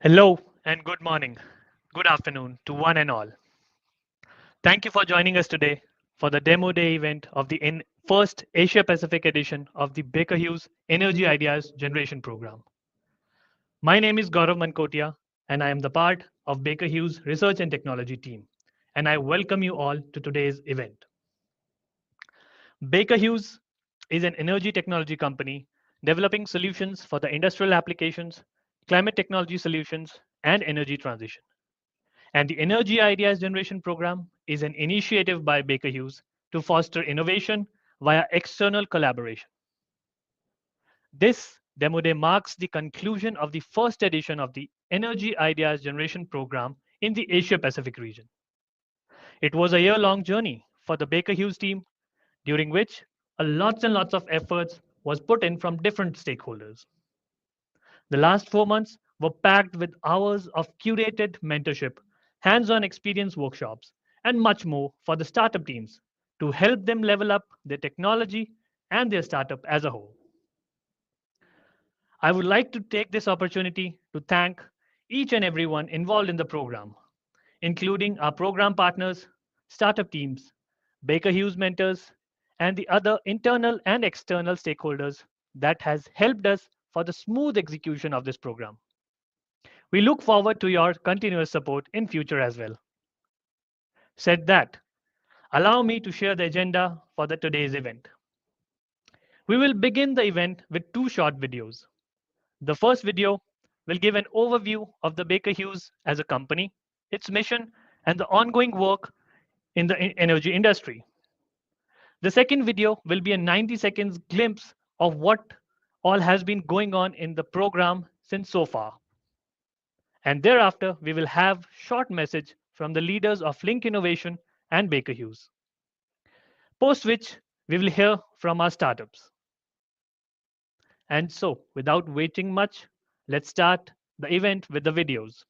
Hello and good morning, good afternoon to one and all. Thank you for joining us today for the Demo Day event of the first Asia Pacific edition of the Baker Hughes Energy Ideas Generation Program. My name is Gaurav Mankotia and I am the part of Baker Hughes Research and Technology team, and I welcome you all to today's event. Baker Hughes is an energy technology company developing solutions for the industrial applications, climate technology solutions, and energy transition. And the Energy Ideas Generation Program is an initiative by Baker Hughes to foster innovation via external collaboration. This Demo Day marks the conclusion of the first edition of the Energy Ideas Generation Program in the Asia Pacific region. It was a year-long journey for the Baker Hughes team, during which a lots and lots of efforts was put in from different stakeholders. The last 4 months were packed with hours of curated mentorship, hands-on experience workshops, and much more for the startup teams to help them level up their technology and their startup as a whole. I would like to take this opportunity to thank each and everyone involved in the program, including our program partners, startup teams, Baker Hughes mentors, and the other internal and external stakeholders that has helped us for the smooth execution of this program. We look forward to your continuous support in future as well. Said that, allow me to share the agenda for today's event. We will begin the event with two short videos. The first video will give an overview of the Baker Hughes as a company, its mission, and the ongoing work in the energy industry. The second video will be a 90 seconds glimpse of what all has been going on in the program since so far. And thereafter, we will have short message from the leaders of Link Innovation and Baker Hughes. Post which, we will hear from our startups. And so, without waiting much, let's start the event with the videos.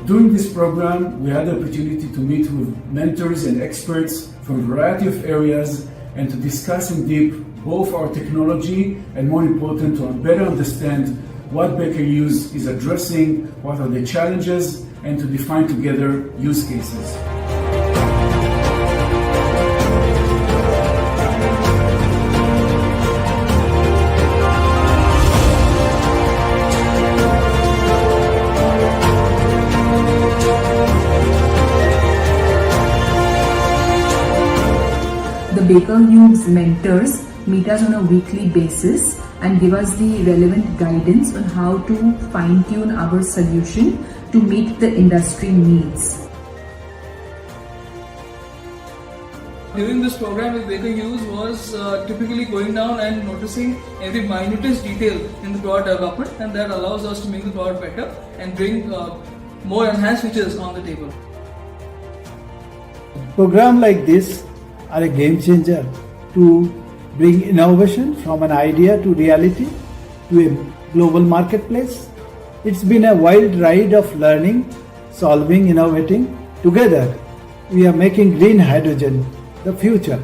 During this program, we had the opportunity to meet with mentors and experts from a variety of areas and to discuss in deep both our technology and, more important, to better understand what Baker Hughes is addressing, what are the challenges, and to define together use cases. The Baker Hughes mentors meet us on a weekly basis and give us the relevant guidance on how to fine-tune our solution to meet the industry needs. During this program with Baker Hughes was typically going down and noticing every minutest detail in the product development, and that allows us to make the product better and bring more enhanced features on the table. Programs like this are a game changer to bring innovation from an idea to reality to a global marketplace. It's been a wild ride of learning, solving, innovating. Together, we are making green hydrogen the future.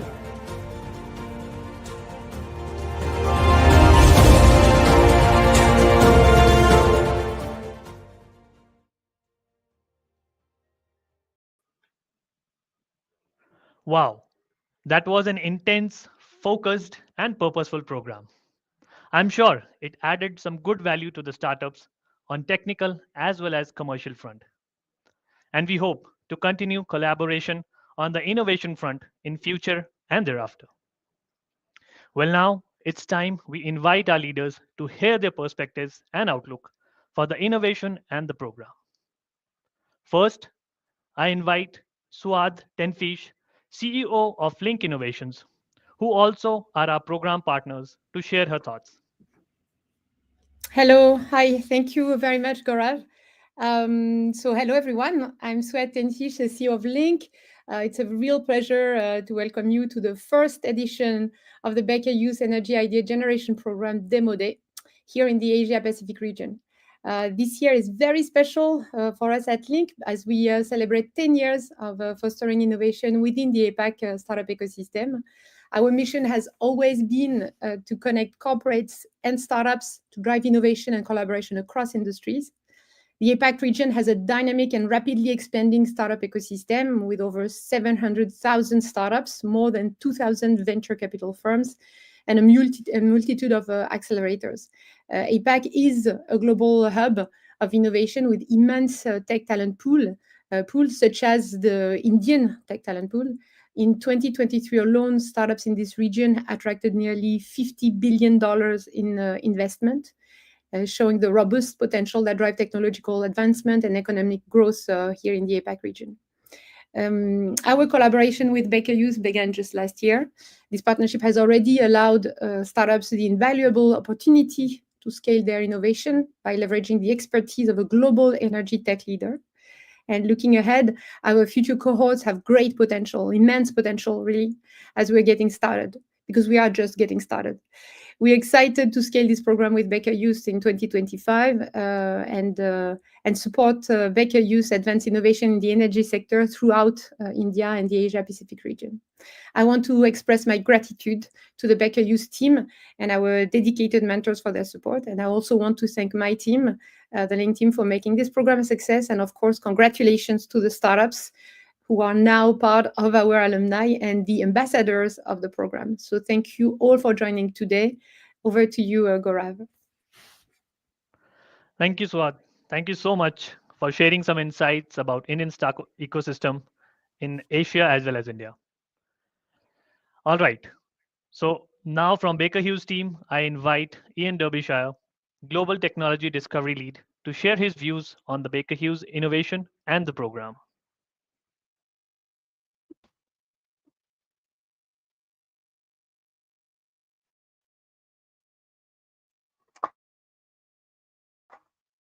Wow, that was an intense, focused, and purposeful program. I'm sure it added some good value to the startups on technical as well as commercial front. And we hope to continue collaboration on the innovation front in future and thereafter. Well, now it's time we invite our leaders to hear their perspectives and outlook for the innovation and the program. First, I invite Suad Tenfish, CEO of Link Innovations, who also are our program partners, to share her thoughts. Hello, hi, thank you very much, Gaurav. Hello everyone. I'm Swet Tenfish, the CEO of Link. It's a real pleasure to welcome you to the first edition of the Baker Hughes Energy Idea Generation Program Demo Day here in the Asia Pacific region. This year is very special for us at Link as we celebrate 10 years of fostering innovation within the APAC startup ecosystem. Our mission has always been to connect corporates and startups to drive innovation and collaboration across industries. The APAC region has a dynamic and rapidly expanding startup ecosystem with over 700,000 startups, more than 2,000 venture capital firms, and a multitude of accelerators. APAC is a global hub of innovation with immense tech talent pools such as the Indian tech talent pool. In 2023 alone, startups in this region attracted nearly $50 billion in investment, showing the robust potential that drive technological advancement and economic growth here in the APAC region. Our collaboration with Baker Hughes began just last year. This partnership has already allowed startups the invaluable opportunity to scale their innovation by leveraging the expertise of a global energy tech leader. And looking ahead, our future cohorts have great potential, immense potential, really, as we're getting started, because we are just getting started. We're excited to scale this program with Baker Hughes in 2025 and support Baker Hughes advanced innovation in the energy sector throughout India and the Asia Pacific region. I want to express my gratitude to the Baker Hughes team and our dedicated mentors for their support. And I also want to thank my team, the Link team, for making this program a success. And of course, congratulations to the startups who are now part of our alumni and the ambassadors of the program. So thank you all for joining today. Over to you, Gaurav. Thank you, Swat. Thank you so much for sharing some insights about Indian startup ecosystem in Asia as well as India. All right. So now from Baker Hughes team, I invite Ian Derbyshire, Global Technology Discovery Lead, to share his views on the Baker Hughes innovation and the program.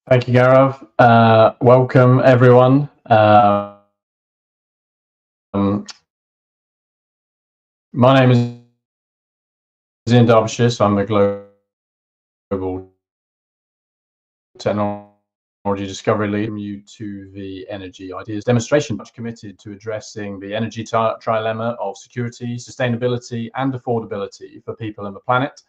Thank you, Gaurav. Welcome, everyone. My name is Ian Derbyshire, so I'm the Global Technology Discovery Lead. You to the Energy Ideas demonstration, much committed to addressing the energy trilemma of security, sustainability, and affordability for people and the planet.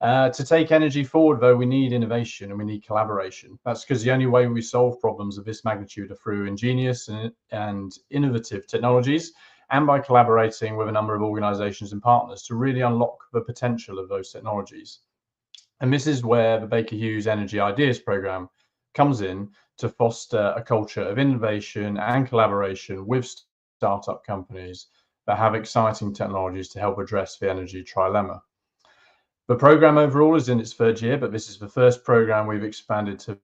To take energy forward, though, we need innovation and we need collaboration. That's because the only way we solve problems of this magnitude are through ingenious and innovative technologies, and by collaborating with a number of organizations and partners to really unlock the potential of those technologies. And this is where the Baker Hughes Energy Ideas program comes in to foster a culture of innovation and collaboration with startup companies that have exciting technologies to help address the energy trilemma. The program overall is in its third year, but this is the first program we've expanded to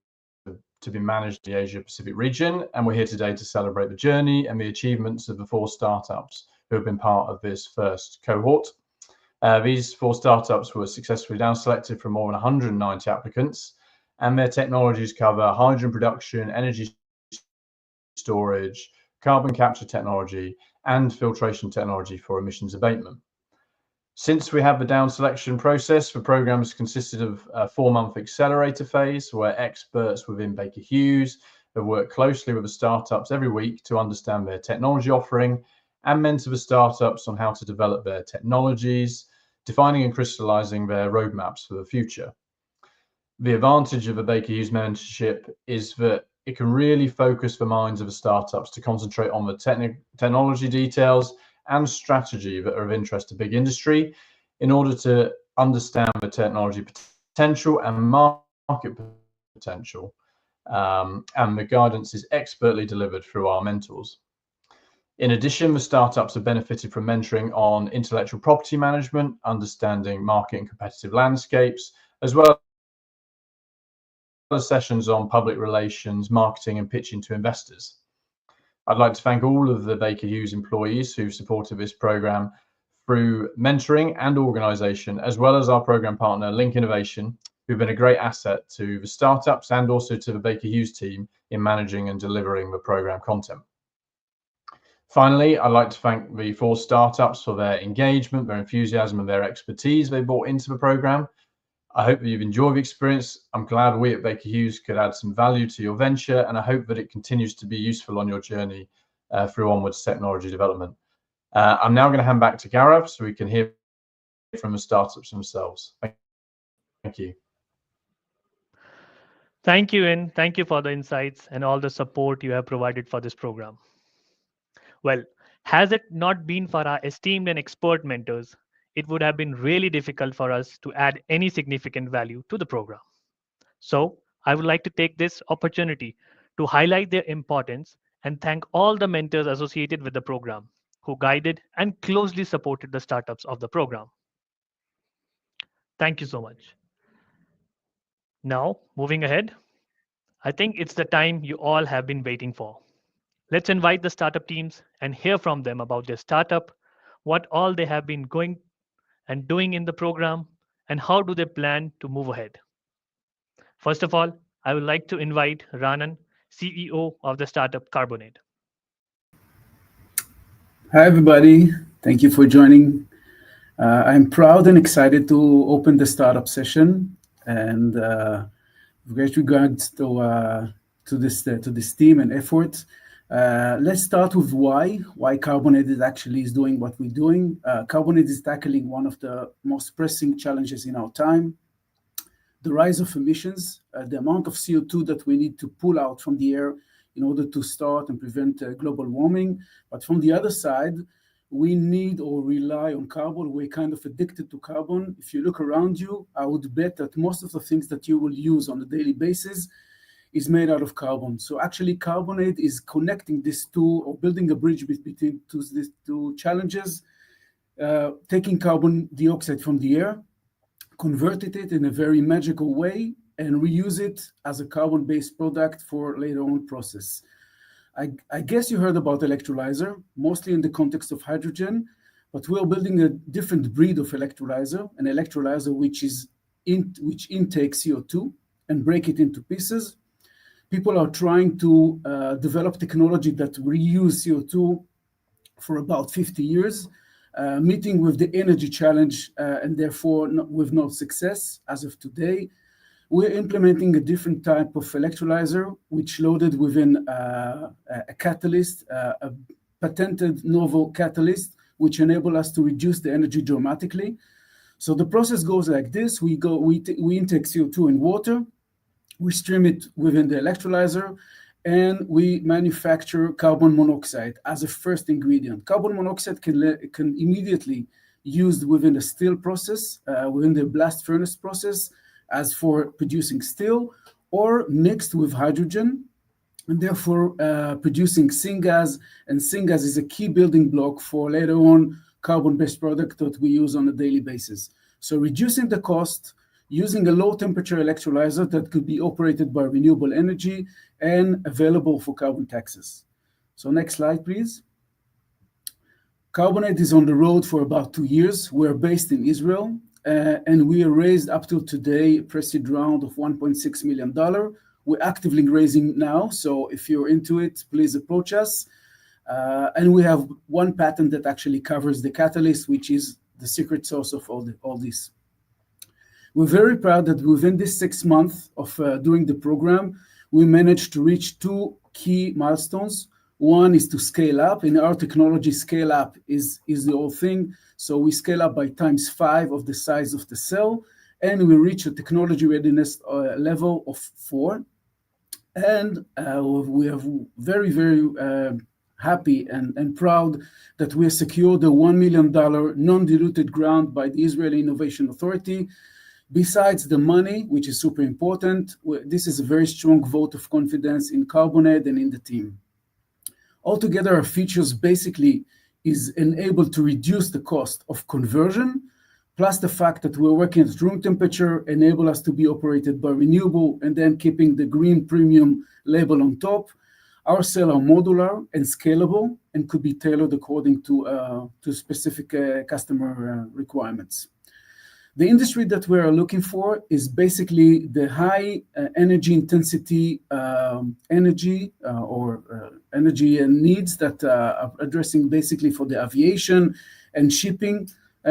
be managed in the Asia Pacific region. And we're here today to celebrate the journey and the achievements of the 4 startups who have been part of this first cohort. These 4 startups were successfully down selected from more than 190 applicants, and their technologies cover hydrogen production, energy storage, carbon capture technology, and filtration technology for emissions abatement. Since we have the down selection process, the programs consisted of a 4-month accelerator phase where experts within Baker Hughes have worked closely with the startups every week to understand their technology offering and mentor the startups on how to develop their technologies, defining and crystallizing their roadmaps for the future. The advantage of a Baker Hughes mentorship is that it can really focus the minds of the startups to concentrate on the technology details and strategy that are of interest to big industry in order to understand the technology potential and market potential. And the guidance is expertly delivered through our mentors. In addition, the startups have benefited from mentoring on intellectual property management, understanding market and competitive landscapes, as well as sessions on public relations, marketing, and pitching to investors. I'd like to thank all of the Baker Hughes employees who've supported this program through mentoring and organisation, as well as our program partner, Link Innovation, who've been a great asset to the startups and also to the Baker Hughes team in managing and delivering the program content. Finally, I'd like to thank the 4 startups for their engagement, their enthusiasm, and their expertise they brought into the program. I hope that you've enjoyed the experience. I'm glad we at Baker Hughes could add some value to your venture, and I hope that it continues to be useful on your journey through onwards technology development. I'm now going to hand back to Gaurav so we can hear from the startups themselves. Thank you. Thank you, In. Thank you for the insights and all the support you have provided for this program. Well, has it not been for our esteemed and expert mentors, it would have been really difficult for us to add any significant value to the program. So I would like to take this opportunity to highlight their importance and thank all the mentors associated with the program who guided and closely supported the startups of the program. Thank you so much. Now, moving ahead, I think it's the time you all have been waiting for. Let's invite the startup teams and hear from them about their startup, what all they have been going and doing in the program, and how do they plan to move ahead. First of all, I would like to invite Ranan, CEO of the startup Carbonate. Hi, everybody. Thank you for joining. I'm proud and excited to open the startup session, and with great regards to this team and effort. Let's start with why Carbonate is doing what we're doing. Carbonate is tackling one of the most pressing challenges in our time, the rise of emissions, the amount of CO2 that we need to pull out from the air in order to start and prevent global warming. But from the other side, we need or rely on carbon. We're kind of addicted to carbon. If you look around you, I would bet that most of the things that you will use on a daily basis is made out of carbon. So actually Carbonate is connecting these two, or building a bridge between these two challenges, taking carbon dioxide from the air, converted it in a very magical way, and reuse it as a carbon-based product for later on process. I guess you heard about electrolyzer, mostly in the context of hydrogen, but we're building a different breed of electrolyzer, an electrolyzer which intakes CO2 and break it into pieces. People are trying to develop technology that reuse CO2 for about 50 years, meeting with the energy challenge and therefore with no success as of today. We're implementing a different type of electrolyzer, which loaded within a catalyst, a patented novel catalyst, which enable us to reduce the energy dramatically. So the process goes like this: we intake CO2 in water, we stream it within the electrolyzer, and we manufacture carbon monoxide as a first ingredient. Carbon monoxide can immediately used within the steel process, within the blast furnace process, as for producing steel, or mixed with hydrogen, and therefore producing syngas. And syngas is a key building block for later on carbon-based product that we use on a daily basis. So reducing the cost, using a low temperature electrolyzer that could be operated by renewable energy and available for carbon taxes. So next slide, please. Carbonate is on the road for about 2 years. We're based in Israel, and we raised up to today a pre-seed round of $1.6 million. We're actively raising now, so if you're into it, please approach us. And we have one patent that actually covers the catalyst, which is the secret sauce of all this. We're very proud that within this 6 months of doing the program, we managed to reach 2 key milestones. One is to scale up. In our technology, scale up is the whole thing. So we scale up by ×5 of the size of the cell, and we reach a technology readiness level of 4. And we are very, very happy and proud that we secured a $1 million non-diluted grant by the Israeli Innovation Authority. Besides the money, which is super important, this is a very strong vote of confidence in Carbonate and in the team. Altogether, our features basically is enabled to reduce the cost of conversion, plus the fact that we're working at room temperature enable us to be operated by renewable and then keeping the green premium label on top. Our cells are modular and scalable and could be tailored according to specific customer requirements. The industry that we are looking for is basically the high energy intensity energy needs that are addressing basically for the aviation and shipping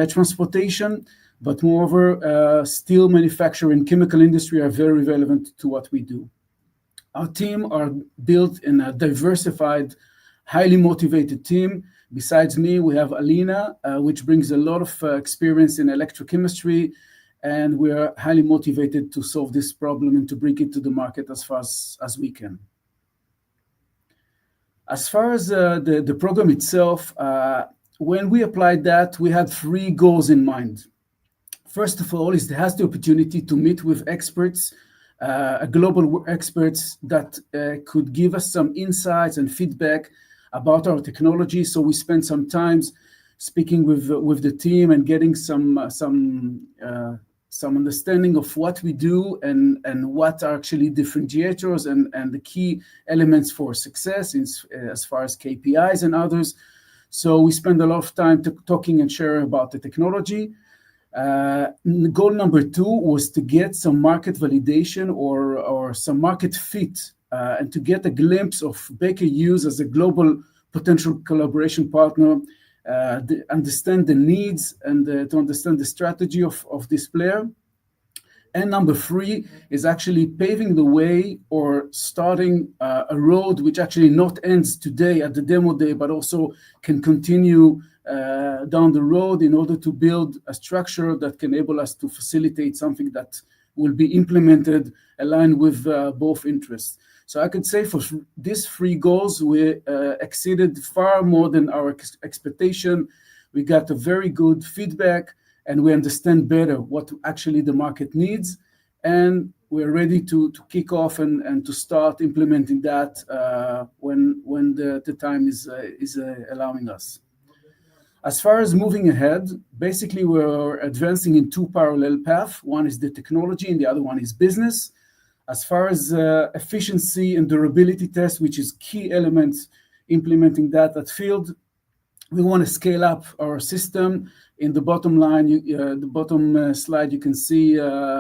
transportation, but moreover, steel manufacturing and chemical industry are very relevant to what we do. Our team are built in a diversified, highly motivated team. Besides me, we have Alina, which brings a lot of experience in electrochemistry, and we are highly motivated to solve this problem and to bring it to the market as fast as we can. As far as the program itself, when we applied that, we had 3 goals in mind. First of all, is it has the opportunity to meet with experts, global experts that could give us some insights and feedback about our technology. So we spent some time speaking with the team and getting some understanding of what we do and what are actually differentiators and the key elements for success as far as KPIs and others. So we spend a lot of time talking and sharing about the technology. Goal number 2 was to get some market validation or some market fit and to get a glimpse of Baker Hughes as a global potential collaboration partner, understand the needs and to understand the strategy of this player. And number 3 is actually paving the way or starting a road which actually not ends today at the demo day, but also can continue down the road in order to build a structure that can enable us to facilitate something that will be implemented aligned with both interests. So I could say for these 3 goals, we exceeded far more than our expectation. We got a very good feedback, and we understand better what actually the market needs, and we're ready to kick off and to start implementing that when the time is allowing us. As far as moving ahead, basically we're advancing in 2 parallel paths. One is the technology, and the other one is business. As far as efficiency and durability test, which is key elements implementing that at field, we want to scale up our system. In the bottom line, the bottom slide, you can see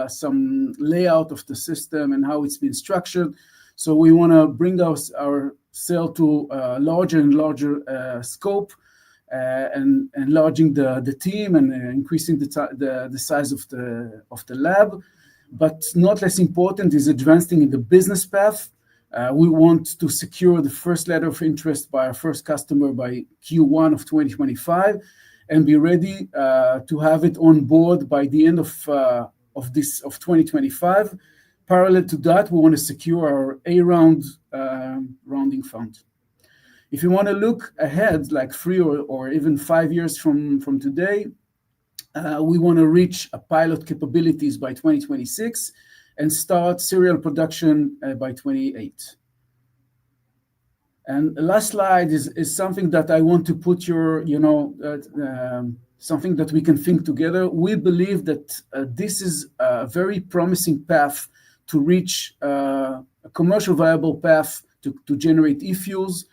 some layout of the system and how it's been structured. So we want to bring our cell to a larger and larger scope, and enlarging the team and increasing the size of the lab. But not less important is advancing in the business path. We want to secure the first letter of interest by our first customer by Q1 of 2025 and be ready to have it on board by the end of 2025. Parallel to that, we want to secure our A round rounding fund. If you want to look ahead, like 3 or even 5 years from today, we want to reach a pilot capabilities by 2026 and start serial production by 28. And the last slide is something that I want to put something that we can think together. We believe that this is a very promising path to reach a commercial viable path to generate e-fuels.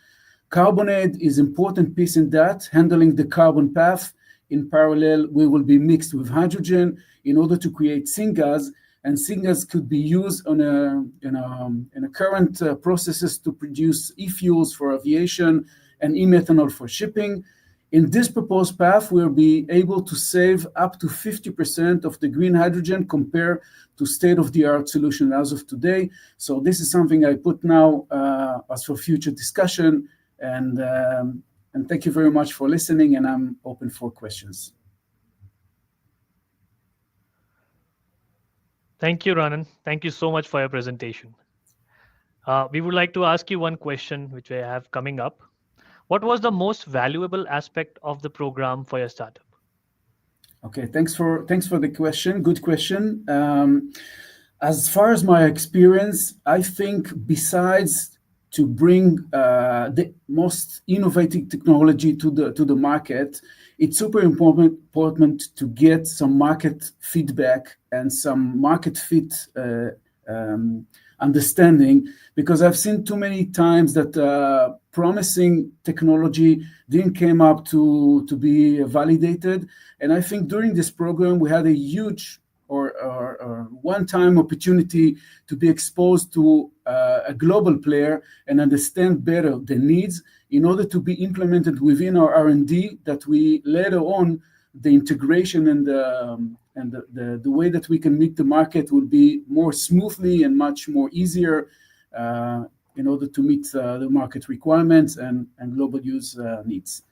Carbonate is important piece in that, handling the carbon path. In parallel, we will be mixed with hydrogen in order to create syngas, and syngas could be used on a current processes to produce e-fuels for aviation and e-methanol for shipping. In this proposed path, we'll be able to save up to 50% of the green hydrogen compared to state-of-the-art solution as of today. So this is something I put now as for future discussion. And thank you very much for listening, and I'm open for questions. Thank you, Ranan. Thank you so much for your presentation. We would like to ask you one question which we have coming up. What was the most valuable aspect of the program for your startup? Okay, thanks for the question. Good question. As far as my experience, I think besides to bring the most innovative technology to the market, it's super important to get some market feedback and some market fit understanding, because I've seen too many times that promising technology didn't came up to be validated. And I think during this program, we had a huge or one-time opportunity to be exposed to a global player and understand better the needs in order to be implemented within our R&D, that we later on the integration and the way that we can meet the market will be more smoothly and much more easier in order to meet the market requirements and global use needs.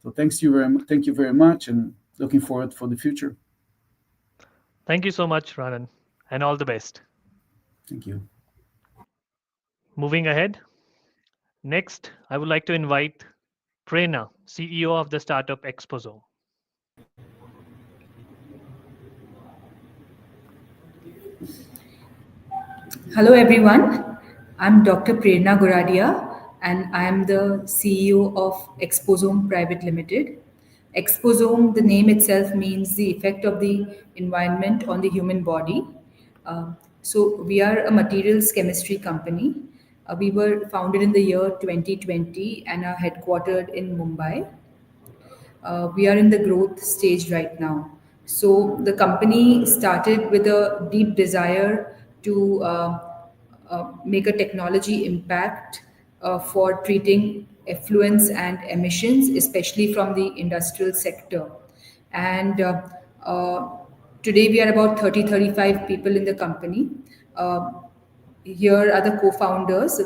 So thank you very much, and looking forward for the future. Thank you so much, Ranan, and all the best. Thank you. Moving ahead, next, I would like to invite Prerna, CEO of the startup Exposome. Hello everyone, I'm Dr. Prerna Goradia and I am the CEO of Exposome Private Limited. Exposome, the name itself means the effect of the environment on the human body. So we are a materials chemistry company. We were founded in the year 2020 and are headquartered in Mumbai. We are in the growth stage right now. So the company started with a deep desire to make a technology impact for treating effluents and emissions, especially from the industrial sector. And today we are about 35 people in the company. Here are the co-founders.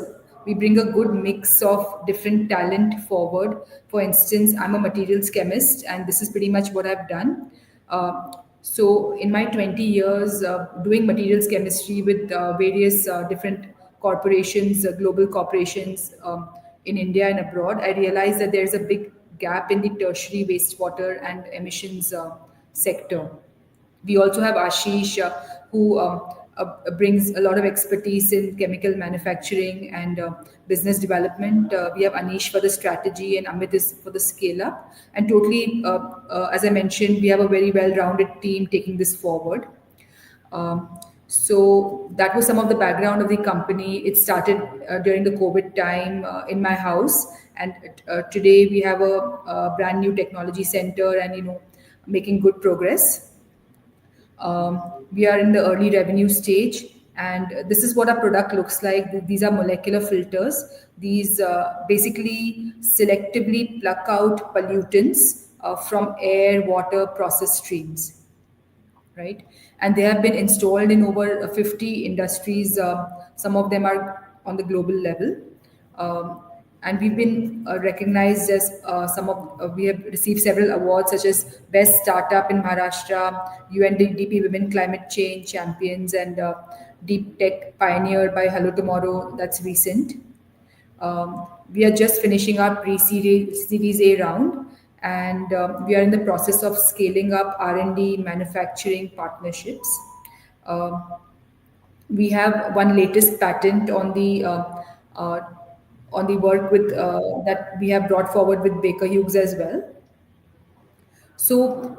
We bring a good mix of different talent forward. For instance, I'm a materials chemist, and this is pretty much what I've done. So in my 20 years doing materials chemistry with various different corporations, global corporations in India and abroad, I realized that there's a big gap in the tertiary wastewater and emissions sector. We also have Ashish, who brings a lot of expertise in chemical manufacturing and business development. We have Anish for the strategy and Amit is for the scale up. And totally, as I mentioned, we have a very well-rounded team taking this forward. So that was some of the background of the company. It started during the COVID time in my house, and today we have a brand new technology center and making good progress. We are in the early revenue stage, and this is what our product looks like. These are molecular filters. These basically selectively pluck out pollutants from air, water, process streams, right? And they have been installed in over 50 industries. Some of them are on the global level. And we've been recognized as we have received several awards such as Best Startup in Maharashtra, UNDP Women Climate Change Champions, and Deep Tech Pioneer by Hello Tomorrow, that's recent. We are just finishing our pre-series A round, and we are in the process of scaling up R&D manufacturing partnerships. We have one latest patent on the work with that we have brought forward with Baker Hughes as well. So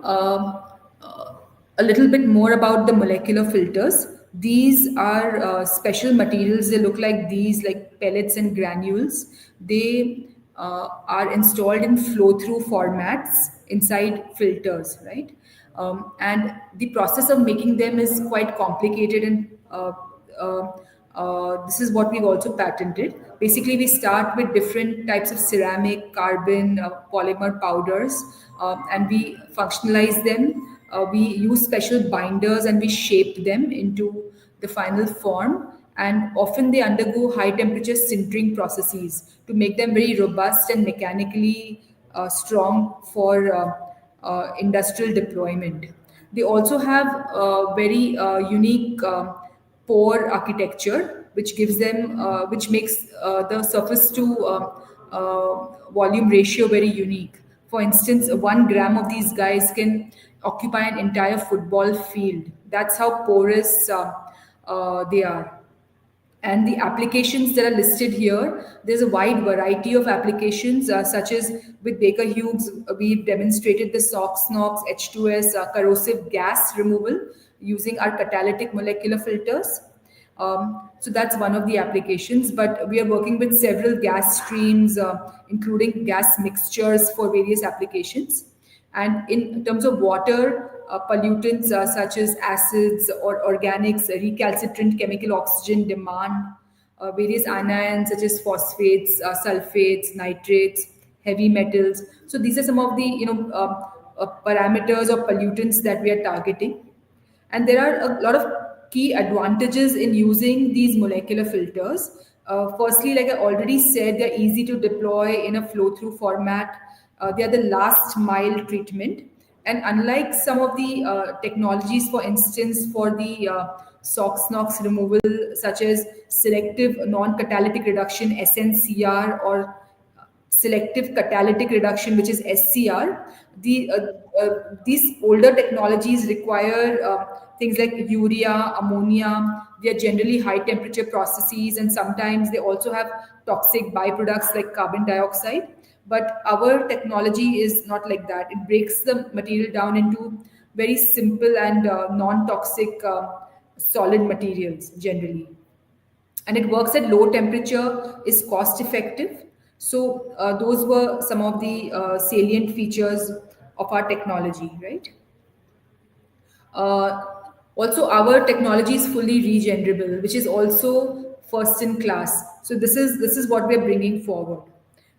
a little bit more about the molecular filters. These are special materials. They look like these, like pellets and granules. They are installed in flow-through formats inside filters, right? And the process of making them is quite complicated, and uh, this is what we've also patented. Basically, we start with different types of ceramic, carbon, polymer powders, and we functionalize them. We use special binders and we shape them into the final form. And often they undergo high temperature sintering processes to make them very robust and mechanically strong for industrial deployment. They also have a very unique pore architecture, which gives them, which makes the surface to volume ratio very unique. For instance, 1 gram of these guys can occupy an entire football field. That's how porous they are. And the applications that are listed here, there's a wide variety of applications, such as with Baker Hughes, we've demonstrated the SOx, NOx, H2S corrosive gas removal using our catalytic molecular filters. So that's one of the applications, but we are working with several gas streams, including gas mixtures for various applications. And in terms of water, pollutants such as acids or organics, recalcitrant chemical oxygen demand, various anions such as phosphates, sulfates, nitrates, heavy metals. So these are some of the parameters or pollutants that we are targeting. And there are a lot of key advantages in using these molecular filters. Firstly, like I already said, they're easy to deploy in a flow-through format. They are the last mile treatment. And unlike some of the technologies, for instance, for the SOx, NOx removal, such as selective non-catalytic reduction, SNCR, or selective catalytic reduction, which is SCR. These older technologies require things like urea, ammonia. They are generally high temperature processes, and sometimes they also have toxic byproducts like carbon dioxide. But our technology is not like that. It breaks the material down into very simple and non-toxic solid materials generally, and it works at low temperature, is cost effective. So those were some of the salient features of our technology, right? uh, Also, our technology is fully regenerable, which is also first in class. So this is what we are bringing forward.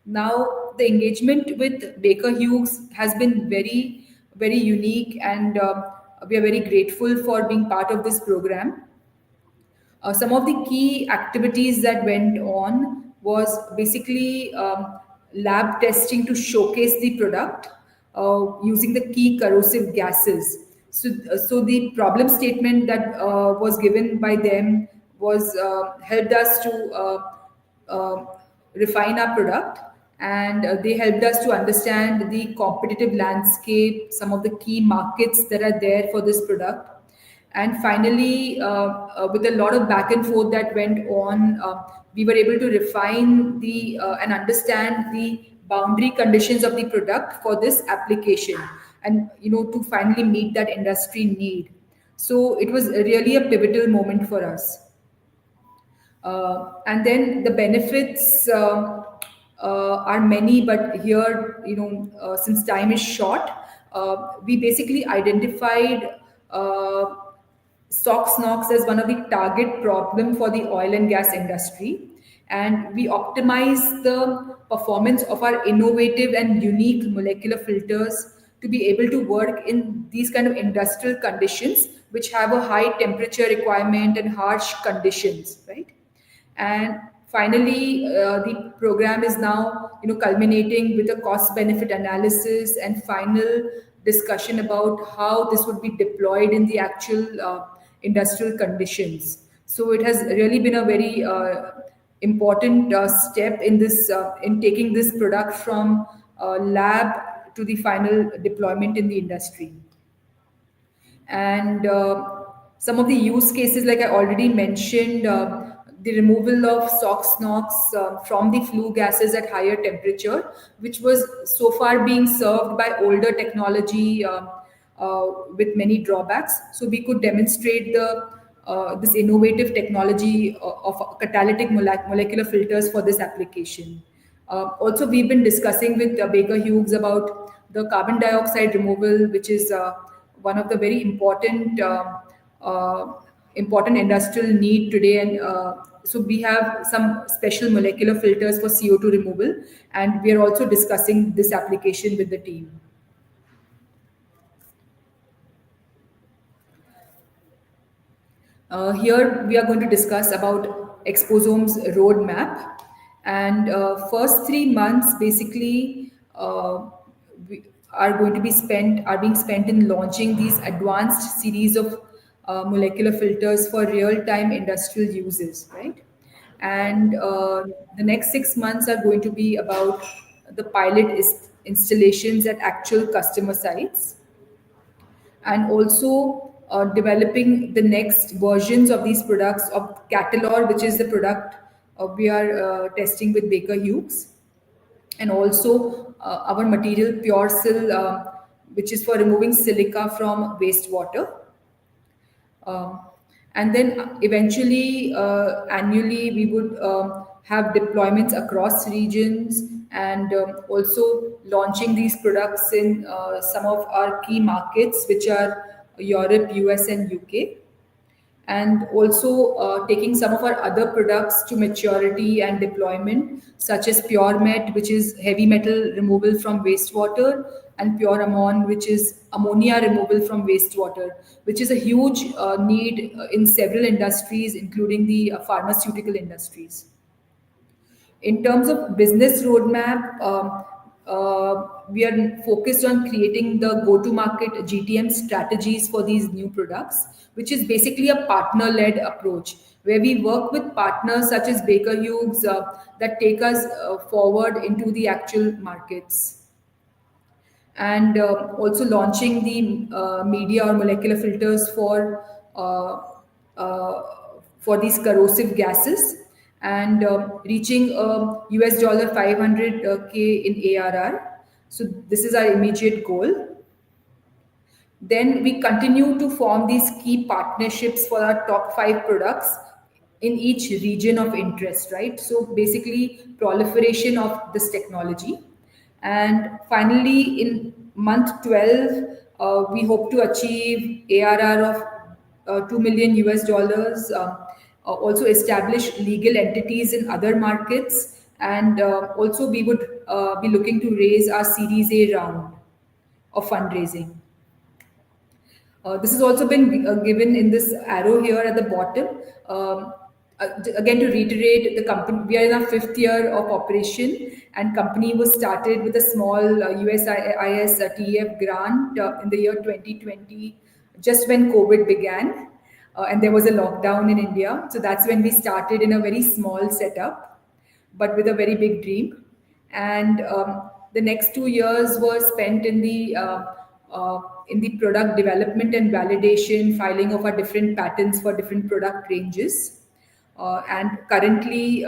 Now the engagement with Baker Hughes has been very unique, and we are very grateful for being part of this program. Some of the key activities that went on was basically lab testing to showcase the product using the key corrosive gases. So the problem statement that was given by them was helped us to refine our product, and they helped us to understand the competitive landscape, some of the key markets that are there for this product. And finally, with a lot of back and forth that went on, we were able to refine the and understand the boundary conditions of the product for this application, and to finally meet that industry need. So it was really a pivotal moment for us. And then the benefits are many, but here, since time is short, we basically identified SOx NOx as one of the target problem for the oil and gas industry. And we optimize the performance of our innovative and unique molecular filters to be able to work in these kind of industrial conditions, which have a high temperature requirement and harsh conditions, right? And finally, the program is now culminating with a cost benefit analysis and final discussion about how this would be deployed in the actual industrial conditions. So it has really been a very important step in this in taking this product from lab to the final deployment in the industry. And some of the use cases, like I already mentioned, the removal of SOx NOx from the flue gases at higher temperature, which was so far being served by older technology with many drawbacks. So we could demonstrate the this innovative technology of catalytic molecular filters for this application. Also, we've been discussing with Baker Hughes about the carbon dioxide removal, which is one of the very uh, important industrial need today. And so we have some special molecular filters for CO2 removal, and we are also discussing this application with the team. Here we are going to discuss about Exposome's roadmap, and first 3 months basically are going to be spent are being spent in launching these advanced series of molecular filters for real-time industrial uses, right? And the next 6 months are going to be about the pilot installations at actual customer sites, and also developing the next versions of these products of Catalor, which is the product we are testing with Baker Hughes, and also our material PureSil, which is for removing silica from wastewater. Um, and then eventually, annually, we would have deployments across regions, and also launching these products in some of our key markets, which are Europe, US, and UK, and also taking some of our other products to maturity and deployment, such as PureMet, which is heavy metal removal from wastewater, and Pure Ammon, which is ammonia removal from wastewater, which is a huge need in several industries, including the pharmaceutical industries. In terms of business roadmap, we are focused on creating the go-to-market GTM strategies for these new products, which is basically a partner-led approach where we work with partners such as Baker Hughes that take us forward into the actual markets, and also launching the media or molecular filters uh, uh, for these corrosive gases, and reaching US dollar 500K in ARR. So this is our immediate goal. Then we continue to form these key partnerships for our top 5 products in each region of interest, right? So basically, proliferation of this technology. And finally, in month 12, we hope to achieve ARR of 2 million US dollars, also establish legal entities in other markets, and also we would be looking to raise our Series A round of fundraising. This has also been given in this arrow here at the bottom. Again, to reiterate, the company, we are in our 5th year of operation, and company was started with a small USIS TEF grant in the year 2020, just when COVID began, and there was a lockdown in India. So that's when we started in a very small setup, but with a very big dream. And the next 2 years were spent in the product development and validation, filing of our different patents for different product ranges. And currently,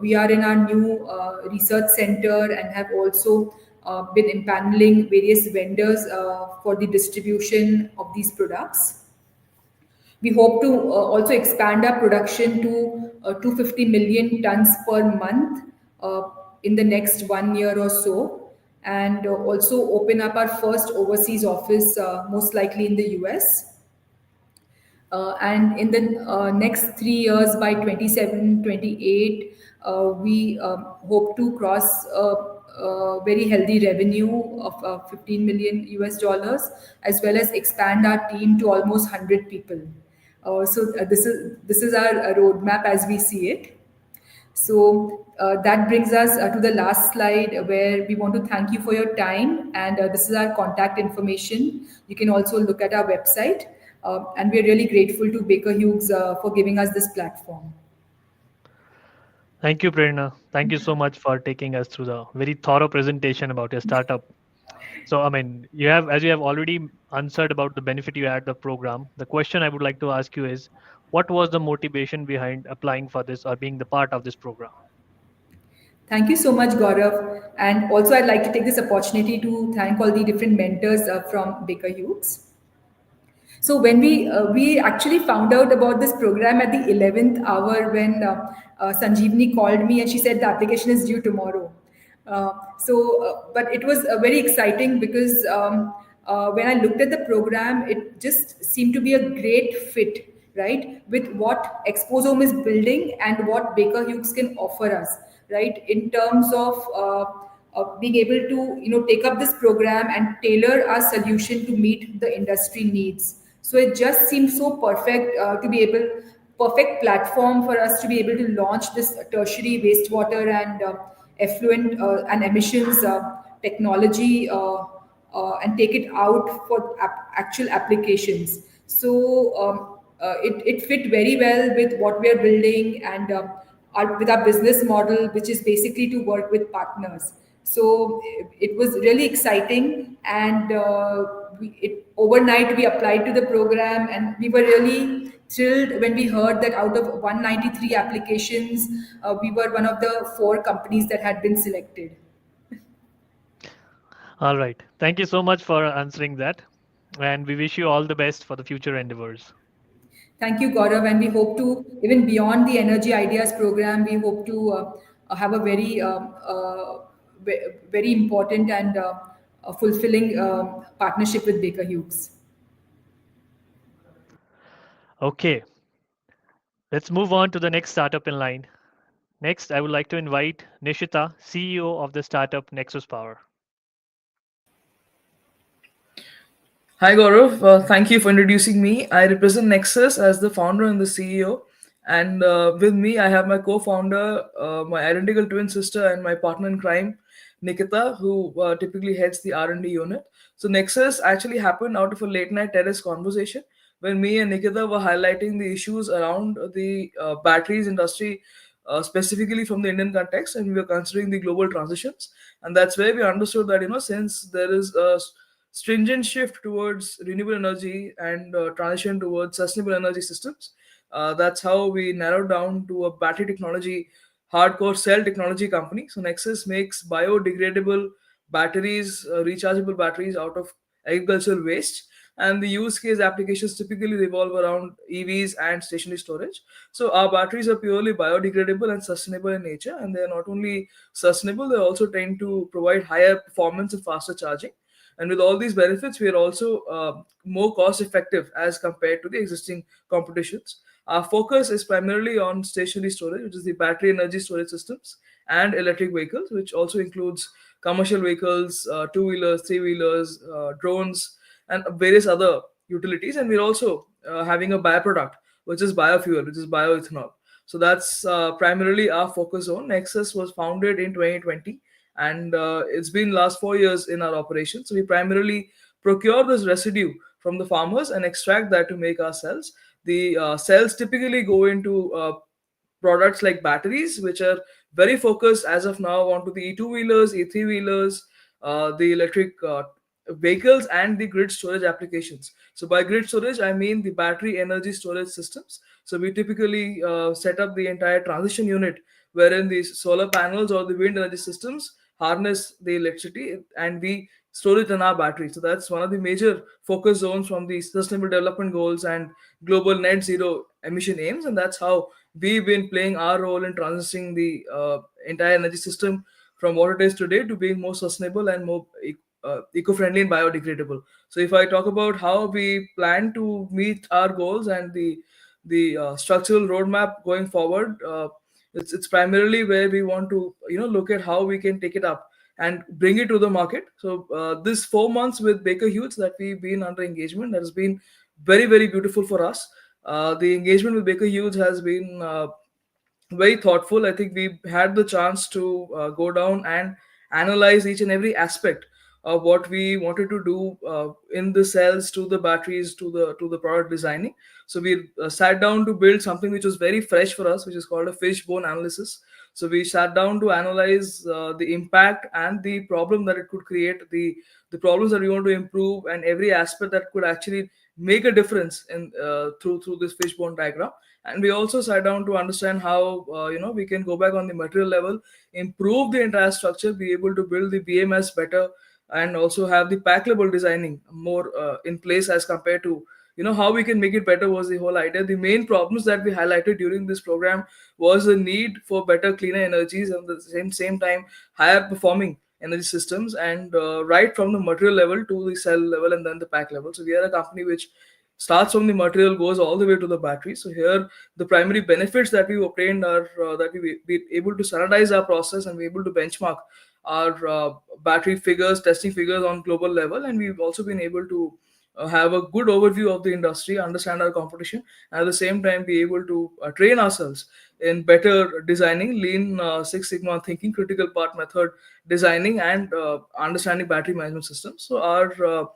we are in our new research center and have also been empaneling various vendors for the distribution of these products. We hope to also expand our production to 250 million tons per month in the next 1 year or so, and also open up our first overseas office, most likely in the US. And in the next 3 years, by 27, 28, we hope to cross very healthy revenue of 15 million US dollars, as well as expand our team to almost 100 people. So this is our roadmap as we see it. So that brings us to the last slide, where we want to thank you for your time. And this is our contact information. You can also look at our website. And we are really grateful to Baker Hughes for giving us this platform. Thank you, Prerna. Thank you so much for taking us through the very thorough presentation about your startup. So, I mean, as you have already answered about the benefit you had the program, the question I would like to ask you is, what was the motivation behind applying for this or being the part of this program? Thank you so much, Gaurav. And also, I'd like to take this opportunity to thank all the different mentors from Baker Hughes. So when we actually found out about this program at the 11th hour, when Sanjeevani called me and she said the application is due tomorrow. But it was very exciting because when I looked at the program, it just seemed to be a great fit, right, with what Exposome is building and what Baker Hughes can offer us, right, in terms of being able to, take up this program and tailor our solution to meet the industry needs. So it just seemed so perfect to be able perfect platform for us to be able to launch this tertiary wastewater and effluent and emissions technology and take it out for actual applications. So it fit very well with what we are building and with our business model, which is basically to work with partners. So it was really exciting, and overnight we applied to the program, and we were really thrilled when we heard that out of 193 applications, we were one of the 4 companies that had been selected. All right. Thank you so much for answering that. And we wish you all the best for the future endeavors. Thank you, Gaurav, and we hope to, even beyond the Energy Ideas program, we hope to have a very important and fulfilling partnership with Baker Hughes. Okay. Let's move on to the next startup in line. Next, I would like to invite Nishita, CEO of the startup Nexus Power. Hi Gaurav, thank you for introducing me. I represent Nexus as the founder and the CEO, and with me I have my co-founder, my identical twin sister, and my partner in crime, Nikita, who typically heads the R&D unit. So Nexus actually happened out of a late night terrace conversation when me and Nikita were highlighting the issues around the batteries industry, specifically from the Indian context, and we were considering the global transitions, and that's where we understood that since there is a stringent shift towards renewable energy and transition towards sustainable energy systems. That's how we narrowed down to a battery technology, hardcore cell technology company. So Nexus makes biodegradable batteries, rechargeable batteries out of agricultural waste. And the use case applications typically revolve around EVs and stationary storage. So our batteries are purely biodegradable and sustainable in nature, and they are not only sustainable, they also tend to provide higher performance and faster charging. And with all these benefits, we are also more cost effective as compared to the existing competitions. Our focus is primarily on stationary storage, which is the battery energy storage systems, and electric vehicles, which also includes commercial vehicles, two-wheelers, three-wheelers, drones, and various other utilities. And we're also having a byproduct, which is biofuel, which is bioethanol. So that's primarily our focus on. Nexus was founded in 2020, and it's been last 4 years in our operation. So we primarily procure this residue from the farmers and extract that to make our cells. The cells typically go into products like batteries, which are very focused as of now onto the E2 wheelers, E3 wheelers, the electric vehicles, and the grid storage applications. So by grid storage, I mean the battery energy storage systems. So we typically set up the entire transition unit wherein the solar panels or the wind energy systems harness the electricity and we store it in our battery. So that's one of the major focus zones from the sustainable development goals and global net zero emission aims. And that's how we've been playing our role in transitioning the entire energy system from what it is today to being more sustainable and more eco-friendly and biodegradable. So if I talk about how we plan to meet our goals and the structural roadmap going forward, it's primarily where we want to look at how we can take it up and bring it to the market. So this 4 months with Baker Hughes that we've been under engagement, that has been very, very beautiful for us. The engagement with Baker Hughes has been very thoughtful. I think we had the chance to go down and analyze each and every aspect of what we wanted to do in the cells, to the batteries, to the product designing. So we sat down to build something which was very fresh for us, which is called a fishbone analysis. So we sat down to analyze the impact and the problem that it could create, the problems that we want to improve, and every aspect that could actually make a difference in through this fishbone diagram. And we also sat down to understand how we can go back on the material level, improve the entire structure, be able to build the BMS better, and also have the pack level designing more in place as compared to how we can make it better was the whole idea. The main problems that we highlighted during this program was the need for better, cleaner energies, and at the same time higher performing energy systems, and right from the material level to the cell level and then the pack level. So we are a company which starts from the material, goes all the way to the battery. So here the primary benefits that we obtained are that we be able to standardize our process and be able to benchmark our battery figures, testing figures on global level, and we've also been able to have a good overview of the industry, understand our competition, and at the same time be able to train ourselves in better designing, lean Six Sigma thinking, critical part method designing, and understanding battery management systems. So our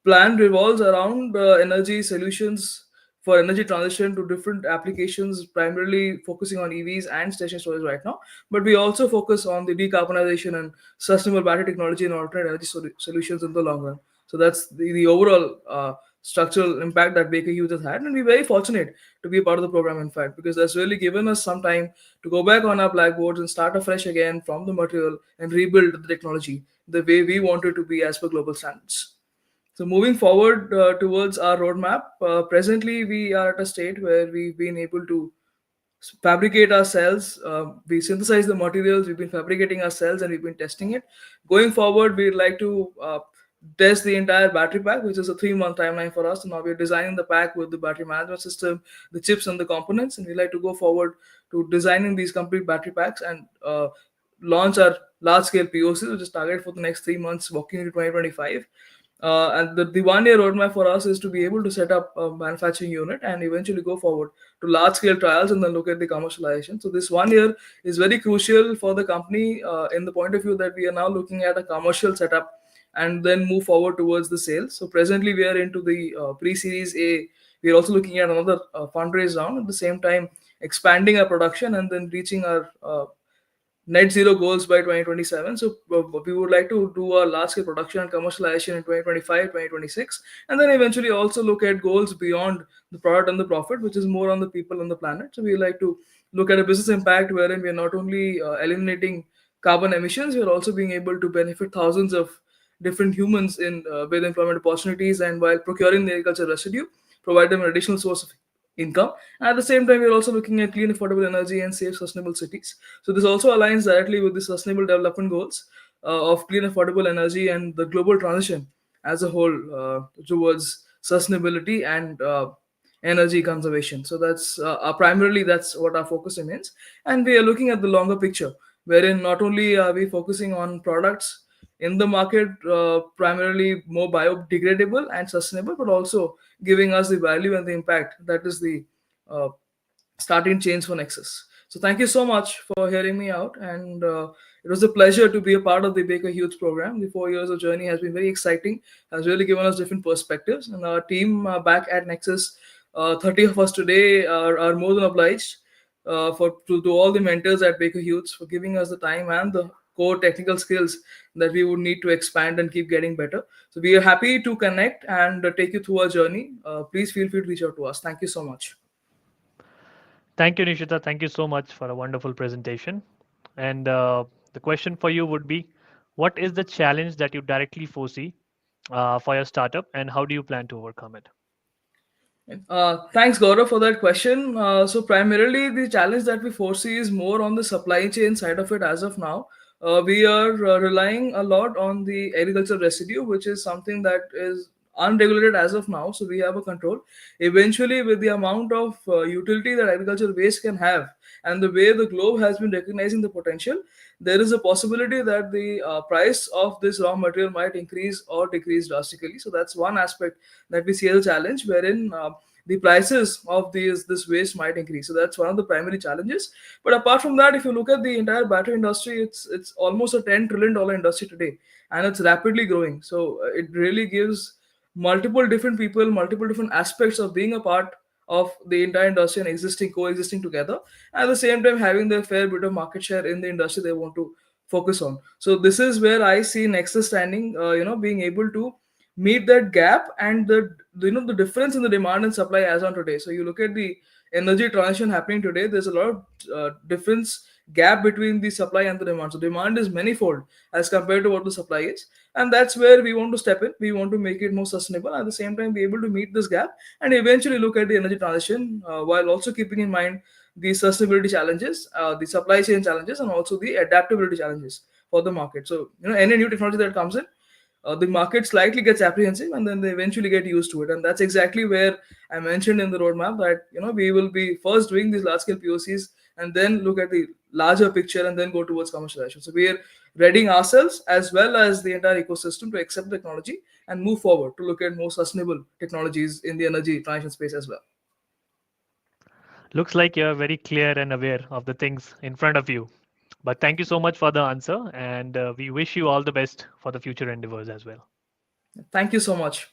plan revolves around energy solutions for energy transition to different applications, primarily focusing on EVs and station storage right now. But we also focus on the decarbonization and sustainable battery technology and alternate energy solutions in the long run. So that's the overall structural impact that Baker Hughes has had. And we're very fortunate to be a part of the program, in fact, because that's really given us some time to go back on our blackboards and start afresh again from the material and rebuild the technology the way we want it to be as per global standards. So moving forward towards our roadmap, presently we are at a state where we've been able to fabricate our cells. We synthesize the materials. We've been fabricating our cells and we've been testing it. Going forward, we'd like to test the entire battery pack, which is a 3-month timeline for us. So now we're designing the pack with the battery management system, the chips and the components, and we like to go forward to designing these complete battery packs and launch our large scale POCs, which is targeted for the next 3 months, walking into 2025. And the 1 year roadmap for us is to be able to set up a manufacturing unit and eventually go forward to large scale trials and then look at the commercialization. So this 1 year is very crucial for the company in the point of view that we are now looking at a commercial setup and then move forward towards the sales. So presently we are into the pre-series A. We are also looking at another fundraise round, at the same time expanding our production and then reaching our net zero goals by 2027. So we would like to do a large scale production and commercialization in 2025, 2026, and then eventually also look at goals beyond the product and the profit, which is more on the people and the planet. So we like to look at a business impact wherein we are not only eliminating carbon emissions, we are also being able to benefit thousands of different humans in with employment opportunities, and while procuring the agriculture residue, provide them an additional source of income. And at the same time, we're also looking at clean, affordable energy and safe, sustainable cities. So this also aligns directly with the sustainable development goals of clean, affordable energy and the global transition as a whole towards sustainability and energy conservation. So that's primarily that's what our focus remains, and we are looking at the longer picture, wherein not only are we focusing on products in the market primarily more biodegradable and sustainable, but also giving us the value and the impact that is the uh, starting change for Nexus. So thank you so much for hearing me out, and it was a pleasure to be a part of the Baker Hughes program. The 4 years of journey has been very exciting, has really given us different perspectives, and our team back at Nexus, 30 of us today, are more than obliged to all the mentors at Baker Hughes for giving us the time and the core technical skills that we would need to expand and keep getting better. So we are happy to connect and take you through our journey. Please feel free to reach out to us. Thank you so much. Thank you, Nishita. Thank you so much for a wonderful presentation. And the question for you would be, what is the challenge that you directly foresee for your startup, and how do you plan to overcome it? Thanks, Gaurav, for that question. So, primarily, the challenge that we foresee is more on the supply chain side of it as of now. We are relying a lot on the agricultural residue, which is something that is unregulated as of now. So, we have a control. Eventually, with the amount of utility that agricultural waste can have, and the way the globe has been recognizing the potential, there is a possibility that the price of this raw material might increase or decrease drastically. So, that's one aspect that we see as a challenge, wherein the prices of this waste might increase. So that's one of the primary challenges. But apart from that, if you look at the entire battery industry, it's almost a $10 trillion industry today, and it's rapidly growing. So it really gives multiple different people, multiple different aspects of being a part of the entire industry and coexisting together. At the same time, having their fair bit of market share in the industry they want to focus on. So this is where I see Nexus standing. Being able to meet that gap and the difference in the demand and supply as on today. So you look at the energy transition happening today, there's a lot of difference gap between the supply and the demand. So demand is manifold as compared to what the supply is, and that's where we want to step in. We want to make it more sustainable, at the same time be able to meet this gap and eventually look at the energy transition, while also keeping in mind the sustainability challenges, the supply chain challenges, and also the adaptability challenges for the market. So any new technology that comes in, the market slightly gets apprehensive, and then they eventually get used to it. And that's exactly where I mentioned in the roadmap that we will be first doing these large scale POCs and then look at the larger picture and then go towards commercialization. So we are readying ourselves as well as the entire ecosystem to accept technology and move forward to look at more sustainable technologies in the energy transition space as well. Looks like you're very clear and aware of the things in front of you. But thank you so much for the answer, and we wish you all the best for the future endeavors as well. Thank you so much.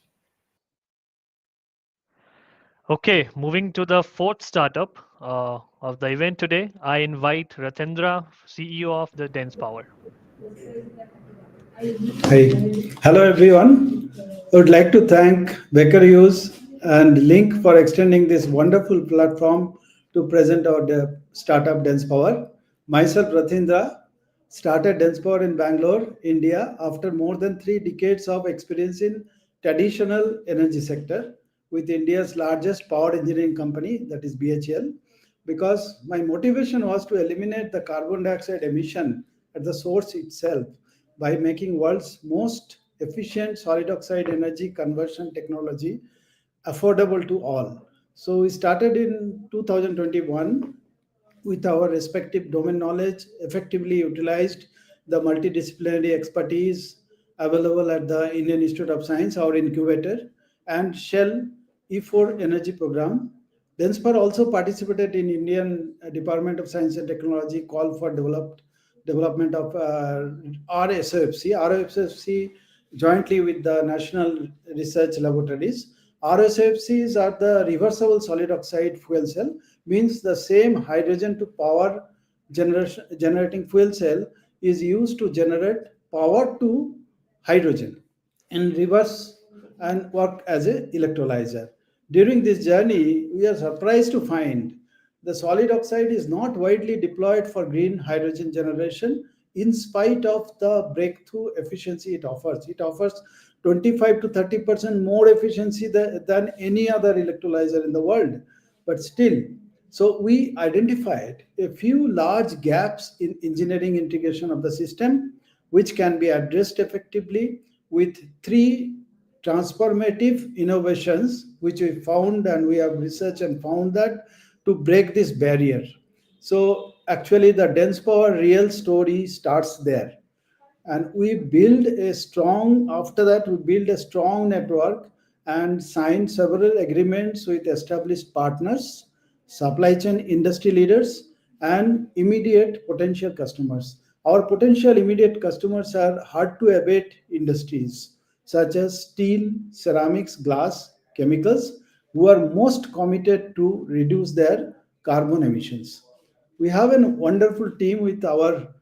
Okay, moving to the fourth startup of the event today, I invite Rathendra, CEO of the Densepower. Hi. Hello, everyone. I would like to thank Baker Hughes and Link for extending this wonderful platform to present our startup Densepower. Myself, Rathindra, started Densepower in Bangalore, India, after more than 3 decades of experience in traditional energy sector with India's largest power engineering company, that is BHEL, because my motivation was to eliminate the carbon dioxide emission at the source itself by making world's most efficient solid oxide energy conversion technology affordable to all. So we started in 2021 with our respective domain knowledge, effectively utilized the multidisciplinary expertise available at the Indian Institute of Science, our incubator, and Shell E4 Energy Program. Denspar also participated in Indian Department of Science and Technology call for development of RSOFC. RSOFC jointly with the National Research Laboratories. RSOFCs are the reversible solid oxide fuel cell, means the same hydrogen to power generating fuel cell is used to generate power to hydrogen in reverse and work as a electrolyzer. During this journey, we are surprised to find the solid oxide is not widely deployed for green hydrogen generation in spite of the breakthrough efficiency it offers. It offers 25 to 30% more efficiency than any other electrolyzer in the world. But still, so we identified a few large gaps in engineering integration of the system, which can be addressed effectively with 3 transformative innovations, which we found and we have researched and found that to break this barrier. So actually the dense power real story starts there, and we build a strong after that we build a strong network and signed several agreements with established partners, supply chain industry leaders, and immediate potential customers. Our potential immediate customers are hard to abate industries such as steel, ceramics, glass, chemicals, who are most committed to reduce their carbon emissions. We have a wonderful team with our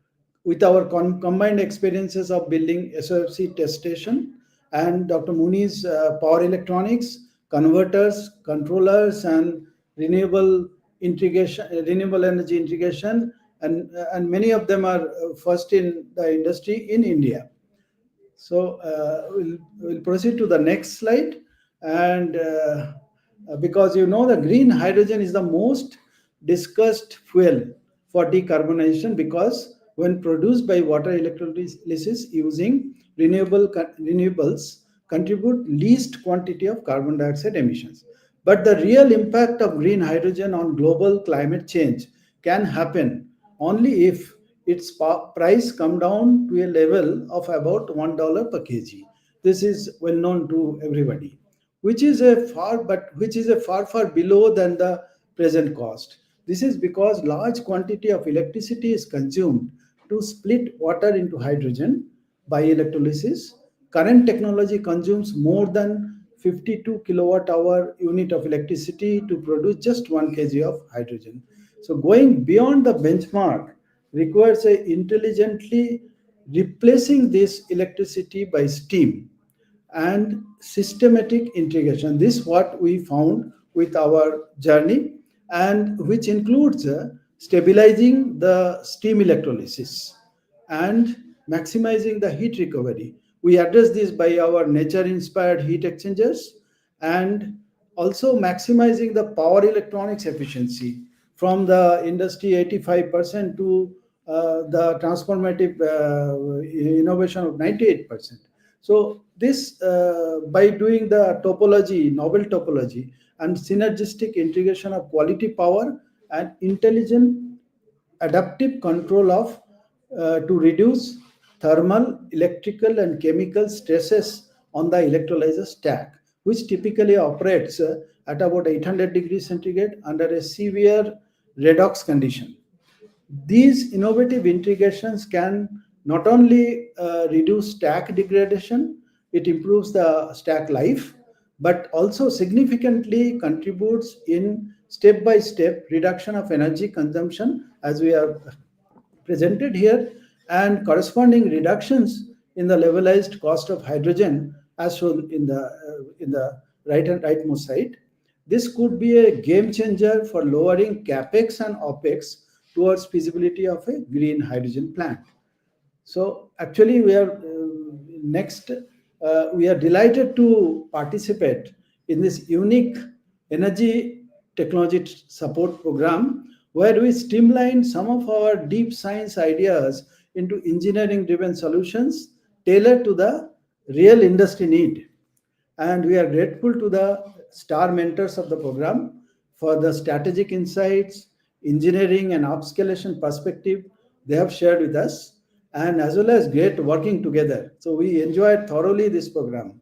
combined experiences of building SOFC test station and Dr. Muni's power electronics, converters, controllers, and renewable integration, renewable energy integration, and many of them are first in the industry in India. So we'll proceed to the next slide. And because the green hydrogen is the most discussed fuel for decarbonization, because when produced by water electrolysis using renewables contribute least quantity of carbon dioxide emissions. But the real impact of green hydrogen on global climate change can happen only if its price come down to a level of about $1 per kg. This is well known to everybody, which is a far below than the present cost. This is because large quantity of electricity is consumed to split water into hydrogen by electrolysis. Current technology consumes more than 52 kilowatt hour unit of electricity to produce just 1 kg of hydrogen. So going beyond the benchmark requires a intelligently replacing this electricity by steam and systematic integration. This is what we found with our journey, and which includes stabilizing the steam electrolysis, and maximizing the heat recovery. We address this by our nature inspired heat exchangers, and also maximizing the power electronics efficiency from the industry 85% to the transformative innovation of 98%. So this by doing the topology, novel topology, and synergistic integration of quality power and intelligent adaptive control of to reduce thermal, electrical, and chemical stresses on the electrolyzer stack, which typically operates at about 800 degrees centigrade under a severe redox condition. These innovative integrations can not only reduce stack degradation, it improves the stack life, but also significantly contributes in step-by-step reduction of energy consumption, as we have presented here, and corresponding reductions in the levelized cost of hydrogen, as shown in the rightmost side. This could be a game changer for lowering capex and opex towards feasibility of a green hydrogen plant. So actually, we are delighted to participate in this unique energy technology support program, where we streamline some of our deep science ideas into engineering driven solutions tailored to the real industry need. And we are grateful to the star mentors of the program for the strategic insights, engineering, and upscalation perspective they have shared with us, and as well as great working together. So we enjoyed thoroughly this program.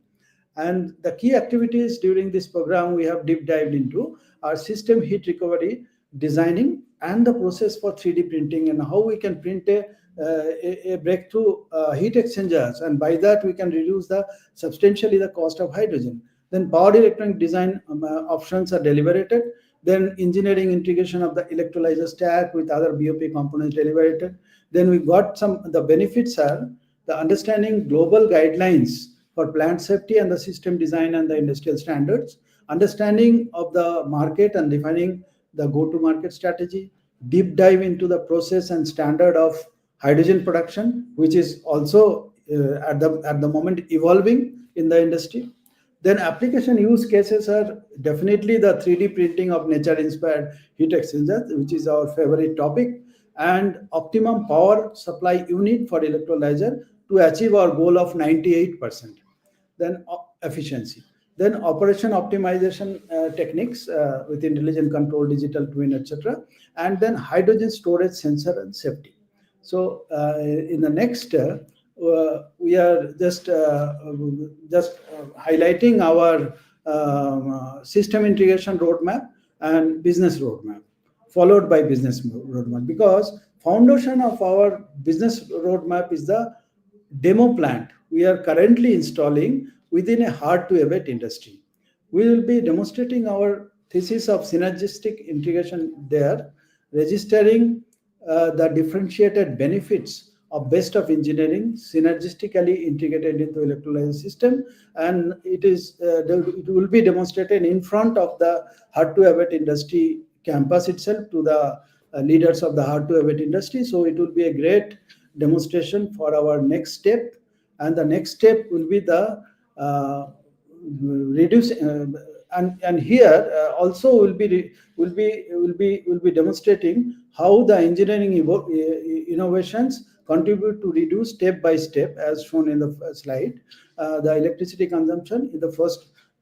And the key activities during this program we have deep dived into are system heat recovery, designing, and the process for 3D printing, and how we can print a breakthrough heat exchangers, and by that we can reduce substantially the cost of hydrogen. Then power electronic design options are deliberated. Then engineering integration of the electrolyzer stack with other BOP components deliberated. Then we got the benefits are the understanding global guidelines for plant safety and the system design and the industrial standards, understanding of the market and defining the go-to-market strategy, deep dive into the process and standard of hydrogen production, which is also at the moment evolving in the industry. Then application use cases are definitely the 3D printing of nature-inspired heat exchangers, which is our favorite topic, and optimum power supply unit for electrolyzer to achieve our goal of 98%. Then efficiency. Then operation optimization techniques with intelligent control, digital twin, etc. And then hydrogen storage sensor and safety. So in the next, we are just highlighting our system integration roadmap and business roadmap, followed by business roadmap, because foundation of our business roadmap is the demo plant we are currently installing within a hard-to-abate industry. We will be demonstrating our thesis of synergistic integration there, registering the differentiated benefits of best of engineering synergistically integrated into electrolyzer system, and it will be demonstrated in front of the hard-to-abate industry campus itself to the leaders of the hard-to-abate industry. So it will be a great demonstration for our next step, and the next step will be the reduce and here also will be demonstrating how the engineering innovations contribute to reduce step by step, as shown in the slide, the electricity consumption in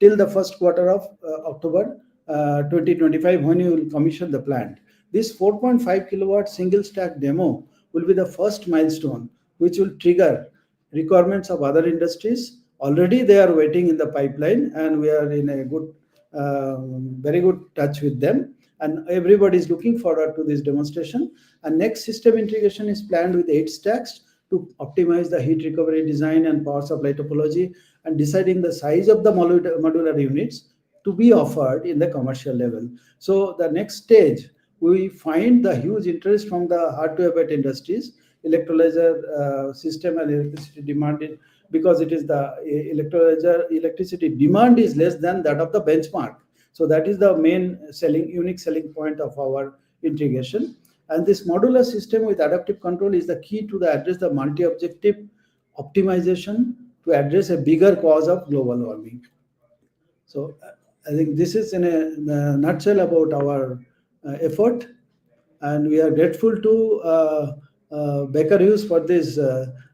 till the first quarter of October 2025, when you will commission the plant. This 4.5 kilowatt single stack demo will be the first milestone which will trigger requirements of other industries. Already they are waiting in the pipeline, and we are in a very good touch with them, and everybody is looking forward to this demonstration. And next system integration is planned with 8 stacks to optimize the heat recovery design and power supply topology, and deciding the size of the modular units to be offered in the commercial level. So the next stage, we find the huge interest from the hard-to-abate industries, electrolyzer system and electricity demand, because it is the electricity demand is less than that of the benchmark. So that is the main unique selling point of our integration. And this modular system with adaptive control is the key to address the multi-objective optimization to address a bigger cause of global warming. So I think this is in a nutshell about our effort, and we are grateful to Baker Hughes for this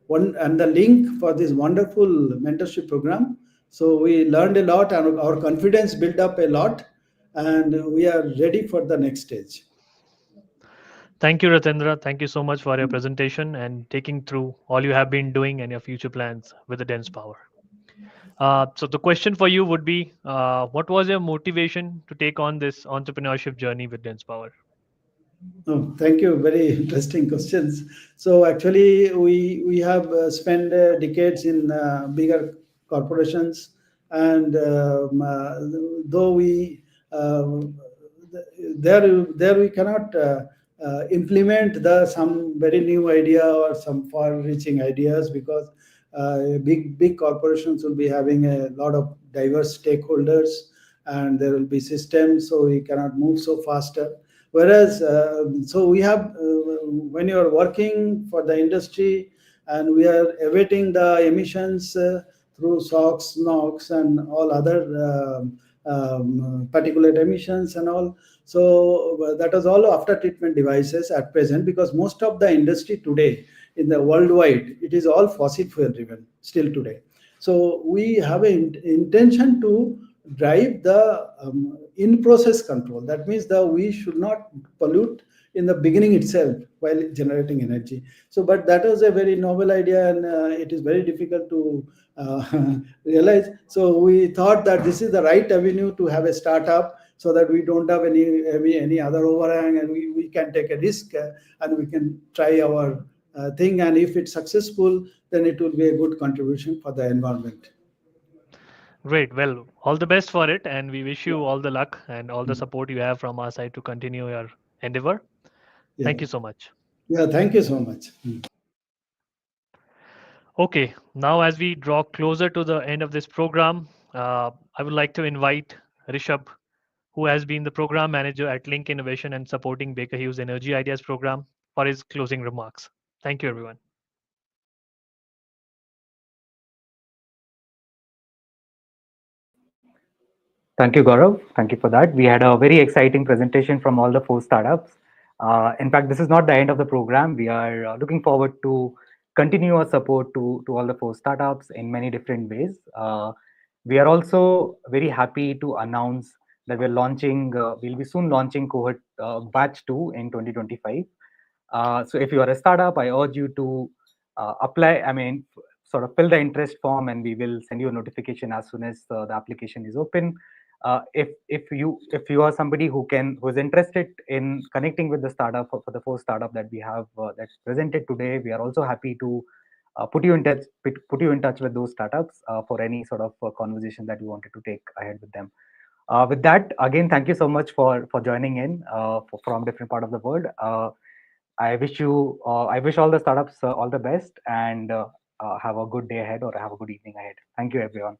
one and the link for this wonderful mentorship program. So we learned a lot and our confidence built up a lot, and we are ready for the next stage. Thank you, Ratendra. Thank you so much for your presentation and taking through all you have been doing and your future plans with the Densepower. So the question for you would be, what was your motivation to take on this entrepreneurship journey with Densepower? Oh, thank you. Very interesting questions. So actually, we have spent decades in bigger corporations, and though we there we cannot implement some very new idea or some far-reaching ideas, because big corporations will be having a lot of diverse stakeholders, and there will be systems, so we cannot move so faster. Whereas, so we have, when you are working for the industry and we are awaiting the emissions through SOx, NOx, and all other particulate emissions and all. So that is all after treatment devices at present, because most of the industry today in the worldwide, it is all fossil fuel driven still today. So we have an intention to drive the in-process control. That means that we should not pollute in the beginning itself while generating energy. So, but that was a very novel idea, and it is very difficult to realize. So we thought that this is the right avenue to have a startup, so that we don't have any other overhang, and we can take a risk and we can try our thing. And if it's successful, then it will be a good contribution for the environment. Great. Well, all the best for it, and we wish you all the luck and all the support you have from our side to continue your endeavor. Yeah. Thank you so much. Yeah, thank you so much. Okay, now as we draw closer to the end of this program, I would like to invite Rishabh, who has been the program manager at Link Innovation and supporting Baker Hughes Energy Ideas program, for his closing remarks. Thank you, everyone. Thank you, Gaurav. Thank you for that. We had a very exciting presentation from all the 4 startups. In fact, this is not the end of the program. We are looking forward to continue our support to all the 4 startups in many different ways. We are also very happy to announce that we'll be soon launching cohort batch 2 in 2025. So if you are a startup, I urge you to apply, sort of fill the interest form, and we will send you a notification as soon as the application is open. If you are somebody who is interested in connecting with the startup for the 4 startup that we have that's presented today, we are also happy to put you in touch with those startups for any sort of conversation that you wanted to take ahead with them. With that, again, thank you so much for joining in from different part of the world. I wish all the startups all the best, and have a good day ahead, or have a good evening ahead. Thank you, everyone.